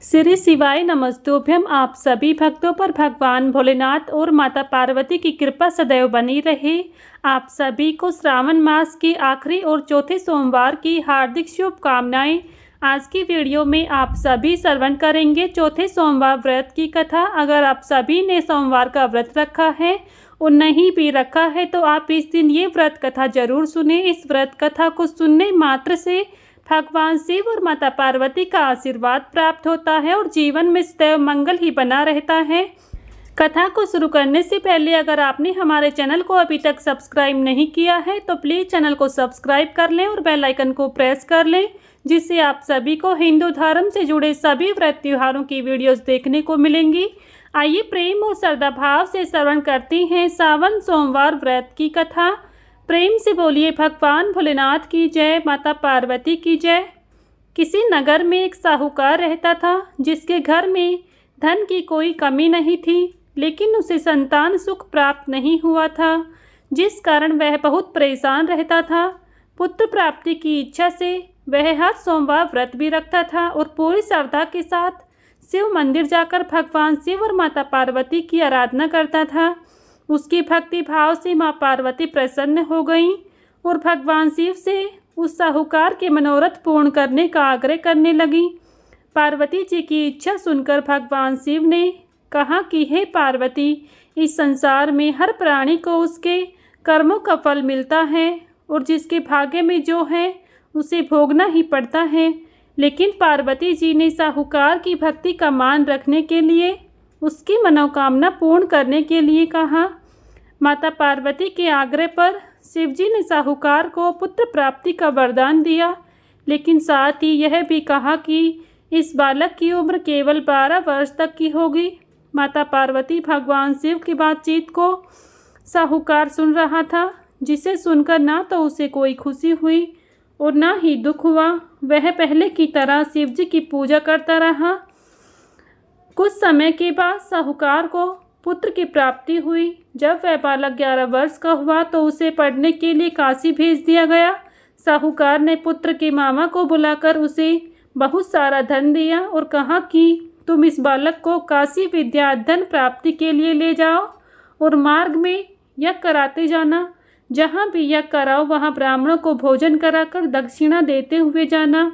श्री शिवाय नमस्तुभ्यम। आप सभी भक्तों पर भगवान भोलेनाथ और माता पार्वती की कृपा सदैव बनी रहे। आप सभी को श्रावण मास के आखिरी और चौथे सोमवार की हार्दिक शुभकामनाएं। आज की वीडियो में आप सभी श्रवण करेंगे चौथे सोमवार व्रत की कथा। अगर आप सभी ने सोमवार का व्रत रखा है और नहीं भी रखा है तो आप इस दिन ये व्रत कथा जरूर सुने। इस व्रत कथा को सुनने मात्र से भगवान शिव और माता पार्वती का आशीर्वाद प्राप्त होता है और जीवन में सदैव मंगल ही बना रहता है। कथा को शुरू करने से पहले अगर आपने हमारे चैनल को अभी तक सब्सक्राइब नहीं किया है तो प्लीज़ चैनल को सब्सक्राइब कर लें और बेल आइकन को प्रेस कर लें, जिससे आप सभी को हिंदू धर्म से जुड़े सभी व्रत त्योहारों की वीडियोस देखने को मिलेंगी। आइए प्रेम और श्रद्धा भाव से श्रवण करती हैं सावन सोमवार व्रत की कथा। प्रेम से बोलिए भगवान भोलेनाथ की जय, माता पार्वती की जय। किसी नगर में एक साहूकार रहता था जिसके घर में धन की कोई कमी नहीं थी, लेकिन उसे संतान सुख प्राप्त नहीं हुआ था, जिस कारण वह बहुत परेशान रहता था। पुत्र प्राप्ति की इच्छा से वह हर सोमवार व्रत भी रखता था और पूरी श्रद्धा के साथ शिव मंदिर जाकर भगवान शिव और माता पार्वती की आराधना करता था। उसकी भक्ति भाव से माँ पार्वती प्रसन्न हो गईं और भगवान शिव से उस साहूकार के मनोरथ पूर्ण करने का आग्रह करने लगी। पार्वती जी की इच्छा सुनकर भगवान शिव ने कहा कि हे पार्वती, इस संसार में हर प्राणी को उसके कर्मों का फल मिलता है और जिसके भाग्य में जो है उसे भोगना ही पड़ता है। लेकिन पार्वती जी ने साहूकार की भक्ति का मान रखने के लिए उसकी मनोकामना पूर्ण करने के लिए कहा। माता पार्वती के आग्रह पर शिवजी ने साहूकार को पुत्र प्राप्ति का वरदान दिया, लेकिन साथ ही यह भी कहा कि इस बालक की उम्र केवल 12 वर्ष तक की होगी। माता पार्वती भगवान शिव की बातचीत को साहूकार सुन रहा था, जिसे सुनकर ना तो उसे कोई खुशी हुई और ना ही दुख हुआ। वह पहले की तरह शिवजी की पूजा करता रहा। कुछ समय के बाद साहूकार को पुत्र की प्राप्ति हुई। जब वह बालक 11 वर्ष का हुआ तो उसे पढ़ने के लिए काशी भेज दिया गया। साहूकार ने पुत्र के मामा को बुलाकर उसे बहुत सारा धन दिया और कहा कि तुम इस बालक को काशी विद्या धन प्राप्ति के लिए ले जाओ और मार्ग में यज्ञ कराते जाना। जहाँ भी यज्ञ कराओ वहाँ ब्राह्मणों को भोजन कराकर दक्षिणा देते हुए जाना।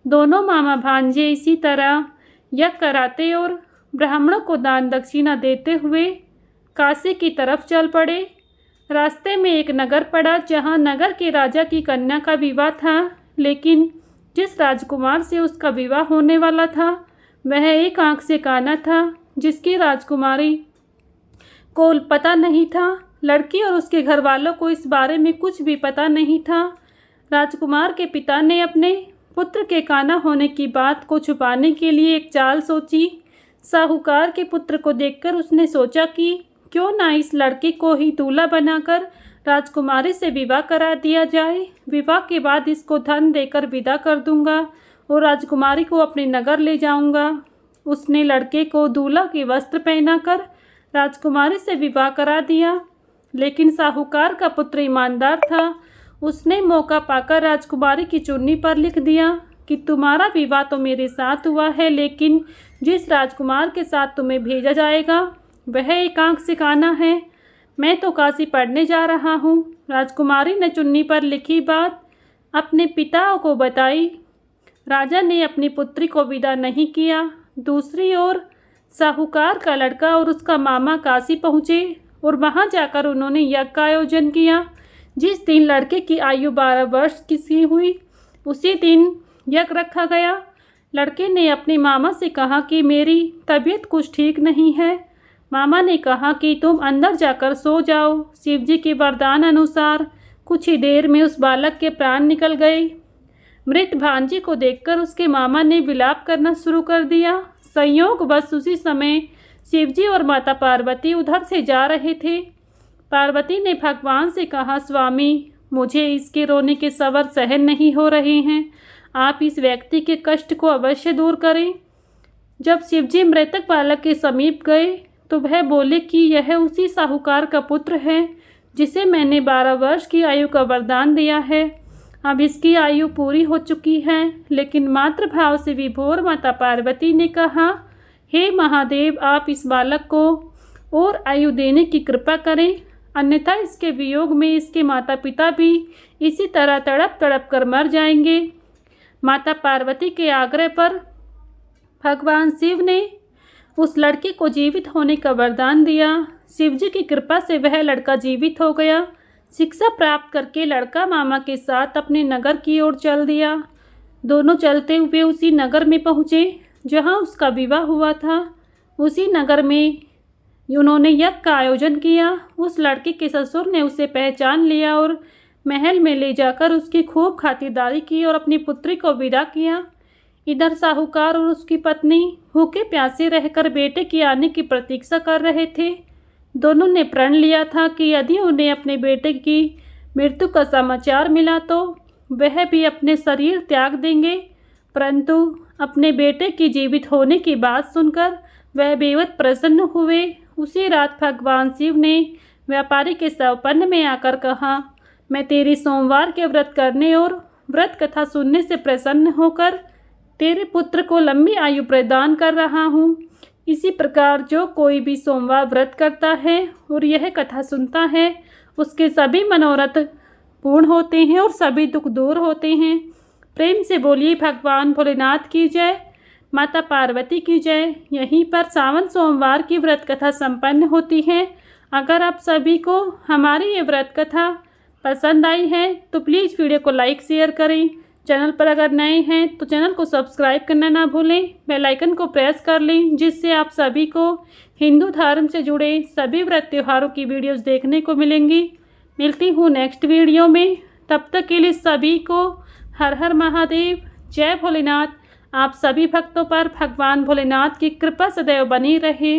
दोनों मामा भांजे इसी तरह यज्ञ कराते और ब्राह्मणों को दान दक्षिणा देते हुए काशी की तरफ चल पड़े। रास्ते में एक नगर पड़ा जहाँ नगर के राजा की कन्या का विवाह था, लेकिन जिस राजकुमार से उसका विवाह होने वाला था वह एक आंख से काना था, जिसकी राजकुमारी को पता नहीं था। लड़की और उसके घर वालों को इस बारे में कुछ भी पता नहीं था। राजकुमार के पिता ने अपने पुत्र के काना होने की बात को छुपाने के लिए एक चाल सोची। साहूकार के पुत्र को देखकर उसने सोचा कि क्यों ना इस लड़के को ही दूल्हा बनाकर राजकुमारी से विवाह करा दिया जाए। विवाह के बाद इसको धन देकर विदा कर दूंगा और राजकुमारी को अपने नगर ले जाऊंगा। उसने लड़के को दूल्हा के वस्त्र पहनाकर राजकुमारी से विवाह करा दिया, लेकिन साहूकार का पुत्र ईमानदार था। उसने मौका पाकर राजकुमारी की चुन्नी पर लिख दिया कि तुम्हारा विवाह तो मेरे साथ हुआ है, लेकिन जिस राजकुमार के साथ तुम्हें भेजा जाएगा वह एक आंख से काना है। मैं तो काशी पढ़ने जा रहा हूँ। राजकुमारी ने चुन्नी पर लिखी बात अपने पिता को बताई। राजा ने अपनी पुत्री को विदा नहीं किया। दूसरी ओर साहूकार का लड़का और उसका मामा काशी पहुँचे और वहाँ जाकर उन्होंने यज्ञ का आयोजन किया। जिस दिन लड़के की आयु 12 वर्ष की हुई उसी दिन यज्ञ रखा गया। लड़के ने अपने मामा से कहा कि मेरी तबीयत कुछ ठीक नहीं है। मामा ने कहा कि तुम अंदर जाकर सो जाओ। शिवजी के वरदान अनुसार कुछ ही देर में उस बालक के प्राण निकल गए। मृत भांजे को देखकर उसके मामा ने विलाप करना शुरू कर दिया। संयोगवश उसी समय शिवजी और माता पार्वती उधर से जा रहे थे। पार्वती ने भगवान से कहा, स्वामी, मुझे इसके रोने के स्वर सहन नहीं हो रहे हैं। आप इस व्यक्ति के कष्ट को अवश्य दूर करें। जब शिवजी मृतक बालक के समीप गए तो वह बोले कि यह उसी साहूकार का पुत्र है जिसे मैंने 12 वर्ष की आयु का वरदान दिया है। अब इसकी आयु पूरी हो चुकी है। लेकिन मातृभाव से विभोर माता पार्वती ने कहा, हे महादेव, आप इस बालक को और आयु देने की कृपा करें, अन्यथा इसके वियोग में इसके माता पिता भी इसी तरह तड़प तड़प कर मर जाएंगे। माता पार्वती के आग्रह पर भगवान शिव ने उस लड़के को जीवित होने का वरदान दिया। शिव जी की कृपा से वह लड़का जीवित हो गया। शिक्षा प्राप्त करके लड़का मामा के साथ अपने नगर की ओर चल दिया। दोनों चलते हुए उसी नगर में पहुँचे जहाँ उसका विवाह हुआ था। उसी नगर में उन्होंने यज्ञ का आयोजन किया। उस लड़के के ससुर ने उसे पहचान लिया और महल में ले जाकर उसकी खूब खातिरदारी की और अपनी पुत्री को विदा किया। इधर साहूकार और उसकी पत्नी भूखे प्यासे रहकर बेटे के आने की प्रतीक्षा कर रहे थे। दोनों ने प्रण लिया था कि यदि उन्हें अपने बेटे की मृत्यु का समाचार मिला तो वह भी अपने शरीर त्याग देंगे। परंतु अपने बेटे की जीवित होने की बात सुनकर वह बेहद प्रसन्न हुए। उसी रात भगवान शिव ने व्यापारी के सौपन में आकर कहा, मैं तेरी सोमवार के व्रत करने और व्रत कथा सुनने से प्रसन्न होकर तेरे पुत्र को लंबी आयु प्रदान कर रहा हूँ। इसी प्रकार जो कोई भी सोमवार व्रत करता है और यह कथा सुनता है, उसके सभी मनोरथ पूर्ण होते हैं और सभी दुख दूर होते हैं। प्रेम से बोलिए भगवान भोलेनाथ की जय, माता पार्वती की जय। यहीं पर सावन सोमवार की व्रत कथा संपन्न होती है। अगर आप सभी को हमारी ये व्रत कथा पसंद आई है तो प्लीज़ वीडियो को लाइक शेयर करें। चैनल पर अगर नए हैं तो चैनल को सब्सक्राइब करना ना भूलें, बेल आइकन को प्रेस कर लें, जिससे आप सभी को हिंदू धर्म से जुड़े सभी व्रत त्योहारों की वीडियोस देखने को मिलेंगी। मिलती हूँ नेक्स्ट वीडियो में, तब तक के लिए सभी को हर हर महादेव, जय भोलेनाथ। आप सभी भक्तों पर भगवान भोलेनाथ की कृपा सदैव बनी रहे।